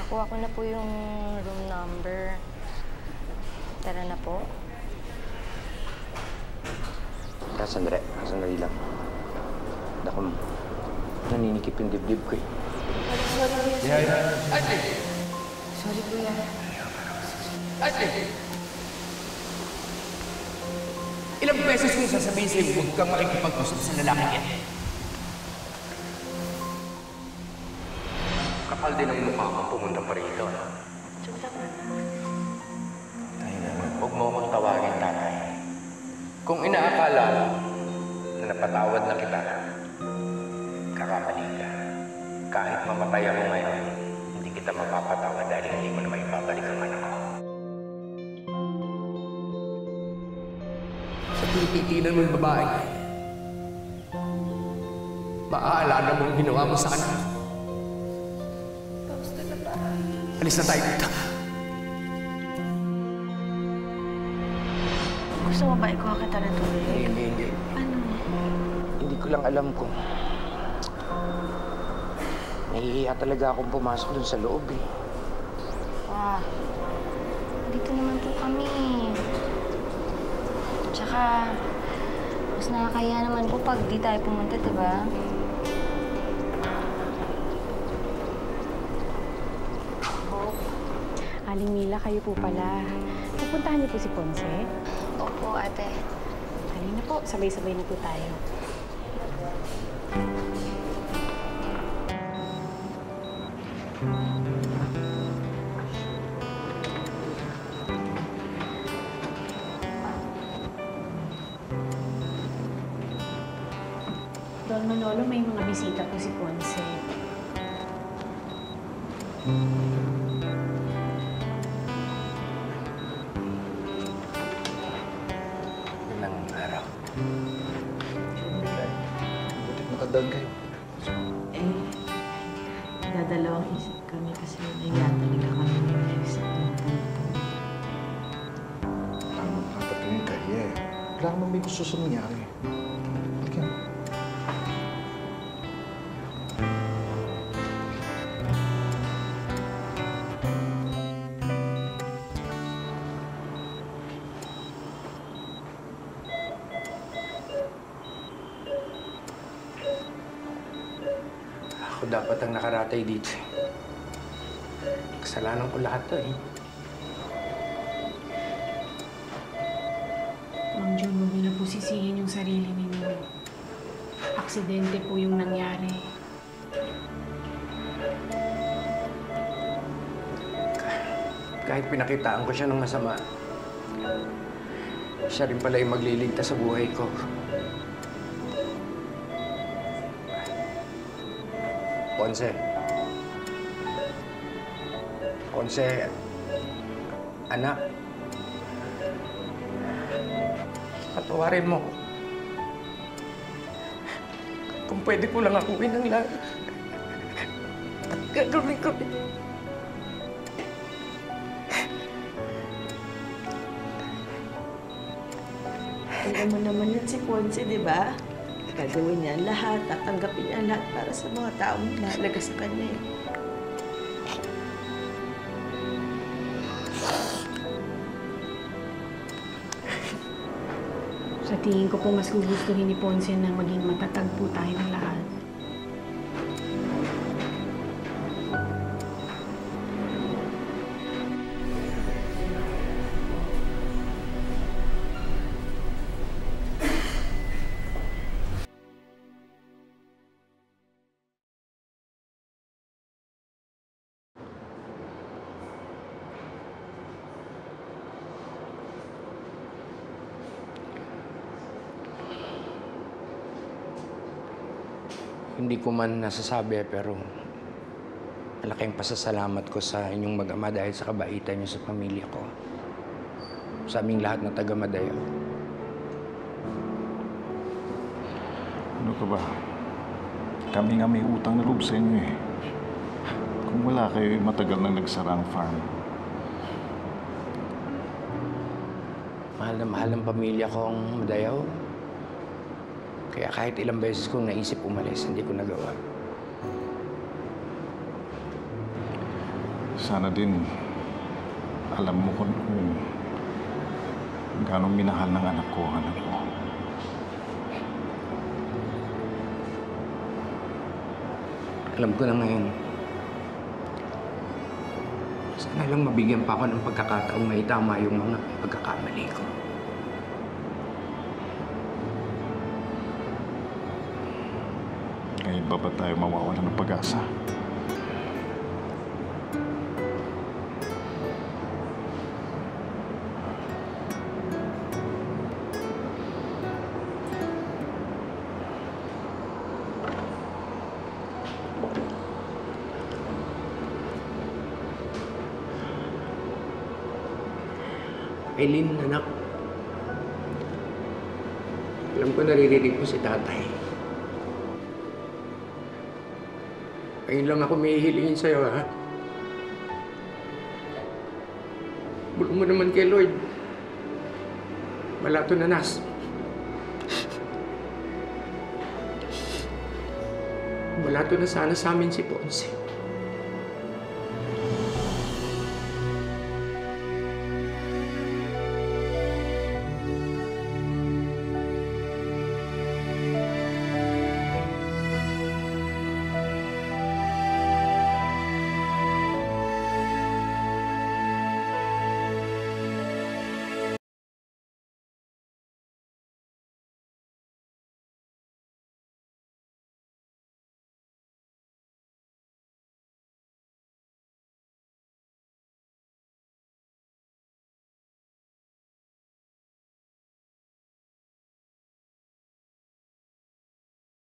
Nakuha ko na po yung room number. Tara na po. Sandali lang. Ako, naninikip yung dibdib ko eh. Sorry, kuya. Ilang beses kong sasabihin sa'yo, huwag kang makikipag-usap sa lalaki yan. Kapal din ang mukha mo pumunta pa rito. Huwag mo akong tawagin, tatay. Kung inaakala mo na napatawad na kita, kakamali ka. Kahit mamatay ako ngayon, hindi kita mapapatawad dahil hindi ko na may babalik ang anak ko. Sa tinititinan mo yung babae, maaalala mo ang ginawa mo sa anak. Alis na tayo dito. Gusto mo ba ikuha kita ng tubig? Hindi. Ano? Hindi ko lang alam kung... Nahihiya talaga akong pumasok dun sa loob eh. Dito naman po kami. Tsaka, mas nakakaya naman po pag di tayo pumunta, diba? Aling Mila, kayo po pala. Pupuntahan niyo po si Ponce? Opo, ate. Halina po, sabay-sabay na po tayo. Don Manolo, may mga bisita po si Ponce. Ilang araw. Butit matandaan kayo. Dadalawang isip kami kasi nahiya talaga kami sa Tama, dapat kami kaya eh. Wala naman may gusto sa nangyari. Halika. Ako dapat ang nakaratay dito. Kasalanan ko lahat to eh. Mang John, huwag niyo na po sisihin yung sarili ninyo. Aksidente po yung nangyari. Kahit pinakitaan ko siya ng masama, siya rin pala yung magliligtas sa buhay ko. Ponce. Anak. Patawarin mo. Kung pwede ko lang akuin ang lahat. Gagawin ko. Alam mo naman yun si Ponce, di ba? Gagawin niya lahat, tatanggapin niya lahat para sa mga taong nalaga sa kanya eh. Sa tingin ko po mas gugustuhin ni Ponce na maging matatag po tayo ng lahat. Hindi ko man nasasabi pero malaking pasasalamat ko sa inyong mag-ama dahil sa kabaitan niyo sa pamilya ko. Sa aming lahat na taga-Madayo. Ano ka ba? Kami nga may utang na loob sa inyo eh. Kung wala kayo, matagal nang nagsara ang farm. Mahal na mahal ang pamilya ko ang Madayo. Kaya kahit ilang beses kong naisip umalis, hindi ko nagawa. sana din alam mo kung gano'ng minahal ng anak ko ang anak ko. Alam ko na ngayon. Sana lang mabigyan pa ako ng pagkakataong maitama yung mga pagkakamali ko. Ngayon ba ba tayo mawawala ng pag-asa? Eileen, anak. Alam ko naririnig mo si tatay. Ngayon lang ako may hihilingin sa'yo, ha? Bulong mo naman kay Lloyd. Malato na nas. Malato na sana sa amin si Ponce.